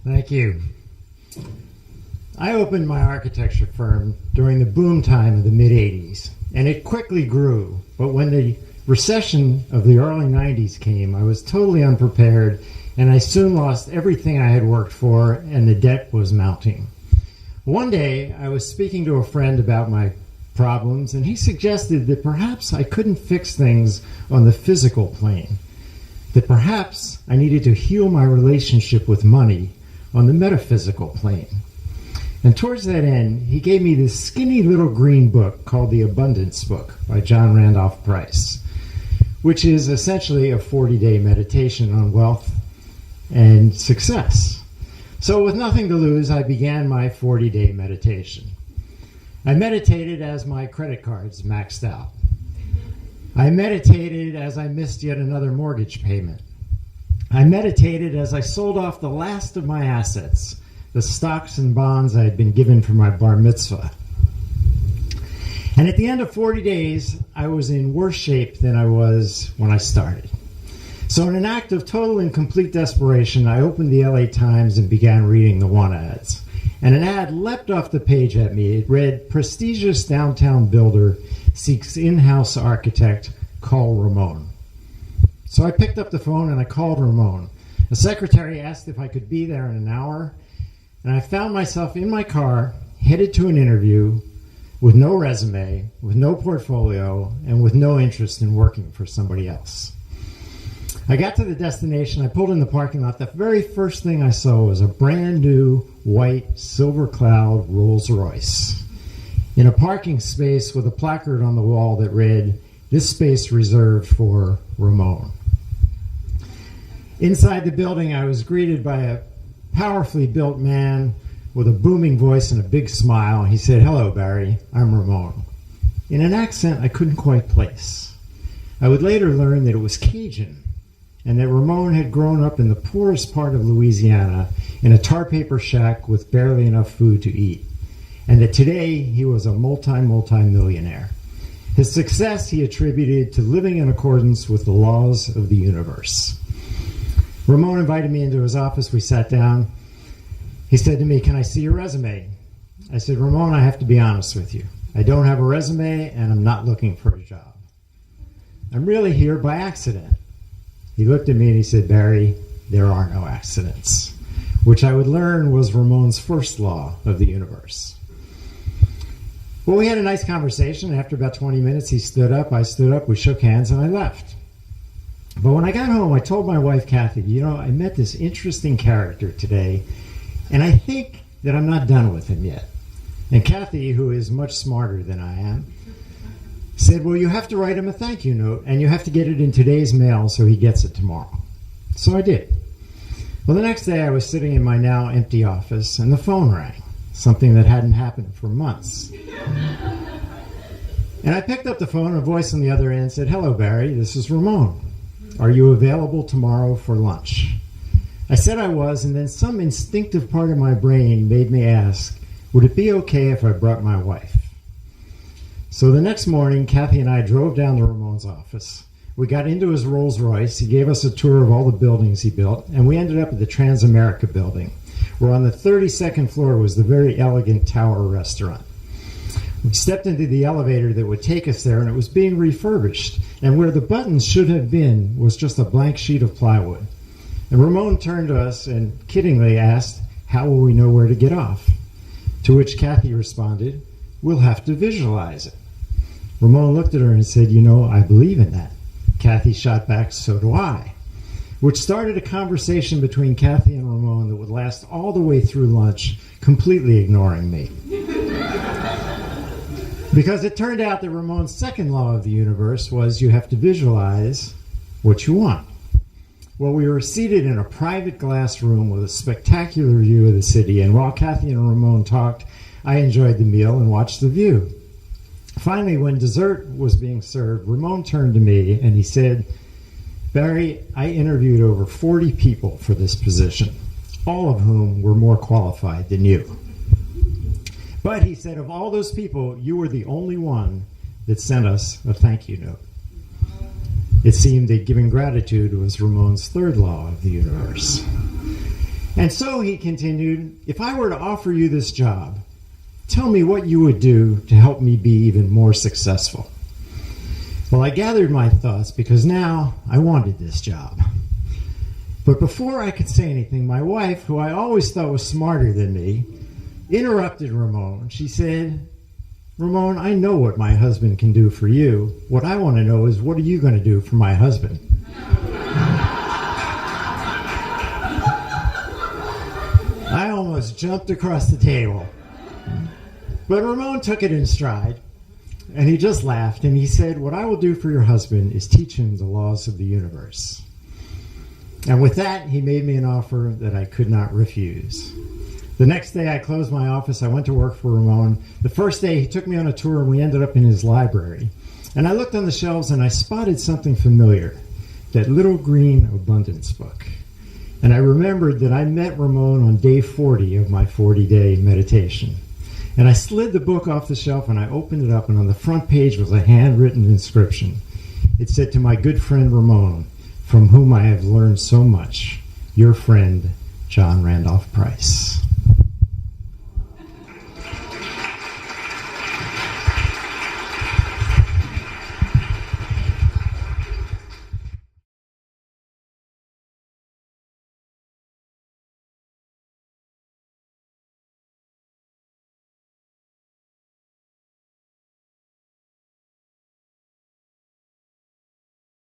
Thank you. I opened my architecture firm during the boom time of the mid-'80s, and it quickly grew. But when the recession of the early 90s came, I was totally unprepared, and I soon lost everything I had worked for, and the debt was mounting. One day, I was speaking to a friend about my problems, and he suggested that perhaps I couldn't fix things on the physical plane, that perhaps I needed to heal my relationship with money on the metaphysical plane. And towards that end, he gave me this skinny little green book called The Abundance Book by John Randolph Price, which is essentially a 40-day meditation on wealth and success. So with nothing to lose, I began my 40-day meditation. I meditated as my credit cards maxed out. I meditated as I missed yet another mortgage payment. I meditated as I sold off the last of my assets, the stocks and bonds I had been given for my bar mitzvah. And at the end of 40 days, I was in worse shape than I was when I started. So in an act of total and complete desperation, I opened the LA Times and began reading the want ads. And an ad leapt off the page at me. It read, "Prestigious downtown builder seeks in-house architect, call Ramon." So I picked up the phone and I called Ramon. The secretary asked if I could be there in an hour, and I found myself in my car, headed to an interview with no resume, with no portfolio, and with no interest in working for somebody else. I got to the destination, I pulled in the parking lot. The very first thing I saw was a brand new white Silver Cloud Rolls Royce in a parking space with a placard on the wall that read, "This space reserved for Ramon." Inside the building, I was greeted by a powerfully built man with a booming voice and a big smile. He said, "Hello, Barry, I'm Ramon," in an accent I couldn't quite place. I would later learn that it was Cajun, and that Ramon had grown up in the poorest part of Louisiana in a tar paper shack with barely enough food to eat, and that today he was a multi-millionaire. His success he attributed to living in accordance with the laws of the universe. Ramon invited me into his office. We sat down. He said to me, "Can I see your resume?" I said, "Ramon, I have to be honest with you. I don't have a resume, and I'm not looking for a job. I'm really here by accident." He looked at me and he said, "Barry, there are no accidents," which I would learn was Ramon's first law of the universe. Well, we had a nice conversation. After about 20 minutes, he stood up, I stood up, we shook hands, and I left. But when I got home, I told my wife, Kathy, I met this interesting character today, and I think that I'm not done with him yet. And Kathy, who is much smarter than I am, said, "Well, you have to write him a thank you note, and you have to get it in today's mail so he gets it tomorrow." So I did. Well, the next day I was sitting in my now empty office, and the phone rang, something that hadn't happened for months. And I picked up the phone, and a voice on the other end said, "Hello, Barry, this is Ramon. Are you available tomorrow for lunch?" I said I was, and then some instinctive part of my brain made me ask, would it be okay if I brought my wife? So the next morning, Kathy and I drove down to Ramon's office. We got into his Rolls Royce. He gave us a tour of all the buildings he built, and we ended up at the Transamerica building, where on the 32nd floor was the very elegant Tower restaurant. We stepped into the elevator that would take us there, and it was being refurbished, and where the buttons should have been was just a blank sheet of plywood. And Ramon turned to us and kiddingly asked, "How will we know where to get off?" To which Kathy responded, "We'll have to visualize it." Ramon looked at her and said, "I believe in that." Kathy shot back, "So do I," which started a conversation between Kathy and Ramon that would last all the way through lunch, completely ignoring me. Because it turned out that Ramon's second law of the universe was you have to visualize what you want. Well, we were seated in a private glass room with a spectacular view of the city, and while Kathy and Ramon talked, I enjoyed the meal and watched the view. Finally, when dessert was being served, Ramon turned to me and he said, "Barry, I interviewed over 40 people for this position, all of whom were more qualified than you. But," he said, "of all those people, you were the only one that sent us a thank you note." It seemed that giving gratitude was Ramon's third law of the universe. And so he continued, if I were to offer you this job, tell me what you would do to help me be even more successful. Well, I gathered my thoughts because now I wanted this job. But before I could say anything, my wife, who I always thought was smarter than me, interrupted Ramon. She said, Ramon, I know what my husband can do for you. What I want to know is, what are you going to do for my husband? I almost jumped across the table. But Ramon took it in stride, and he just laughed, and he said, what I will do for your husband is teach him the laws of the universe. And with that, he made me an offer that I could not refuse. The next day, I closed my office. I went to work for Ramon. The first day, he took me on a tour, and we ended up in his library. And I looked on the shelves, and I spotted something familiar, that little green abundance book. And I remembered that I met Ramon on day 40 of my 40-day meditation. And I slid the book off the shelf, and I opened it up, and on the front page was a handwritten inscription. It said, to my good friend Ramon, from whom I have learned so much, your friend, John Randolph Price.